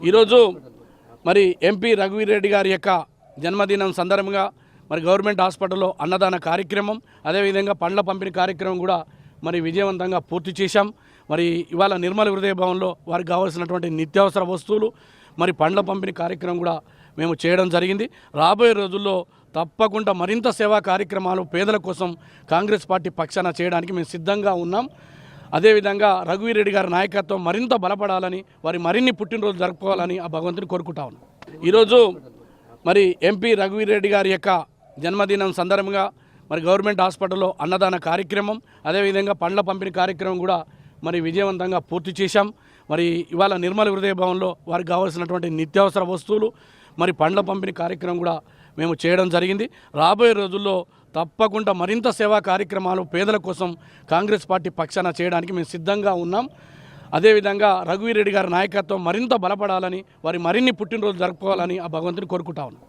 ఈరోజు మరి ఎంపీ రఘువీర్ రెడ్డి గారి యొక్క జన్మదినం సందర్భంగా మరి గవర్నమెంట్ హాస్పిటల్లో అన్నదాన కార్యక్రమం అదేవిధంగా పండ్ల పంపిణీ కార్యక్రమం కూడా మరి విజయవంతంగా పూర్తి చేశాం. మరి ఇవాళ నిర్మల హృదయ భవన్లో వారికి కావాల్సినటువంటి నిత్యావసర వస్తువులు మరి పండ్ల పంపిణీ కార్యక్రమం కూడా మేము చేయడం జరిగింది. రాబోయే రోజుల్లో తప్పకుండా మరింత సేవా కార్యక్రమాలు పేదల కోసం కాంగ్రెస్ పార్టీ పక్షాన చేయడానికి మేము సిద్ధంగా ఉన్నాం. అదేవిధంగా రఘువీర్ రెడ్డి గారి నాయకత్వం మరింత బలపడాలని వారి మరిన్ని పుట్టినరోజు జరుపుకోవాలని ఆ భగవంతుని కోరుకుంటా ఉన్నాం. ఈరోజు మరి ఎంపీ రఘువీర్ రెడ్డి గారి యొక్క జన్మదినం సందర్భంగా మరి గవర్నమెంట్ హాస్పిటల్లో అన్నదాన కార్యక్రమం అదేవిధంగా పండ్ల పంపిణీ కార్యక్రమం కూడా మరి విజయవంతంగా పూర్తి చేశాం. మరి ఇవాళ నిర్మల హృదయ భవన్లో వారికి కావాల్సినటువంటి నిత్యావసర వస్తువులు మరి పండ్ల పంపిణీ కార్యక్రమం కూడా మేము చేయడం జరిగింది. రాబోయే రోజుల్లో తప్పకుండా మరింత సేవా కార్యక్రమాలు పేదల కోసం కాంగ్రెస్ పార్టీ పక్షాన చేయడానికి మేము సిద్ధంగా ఉన్నాం. అదేవిధంగా రఘువీర్ రెడ్డి గారి నాయకత్వం మరింత బలపడాలని వారి మరిన్ని పుట్టినరోజు జరుపుకోవాలని ఆ భగవంతుని కోరుకుంటా ఉన్నాం.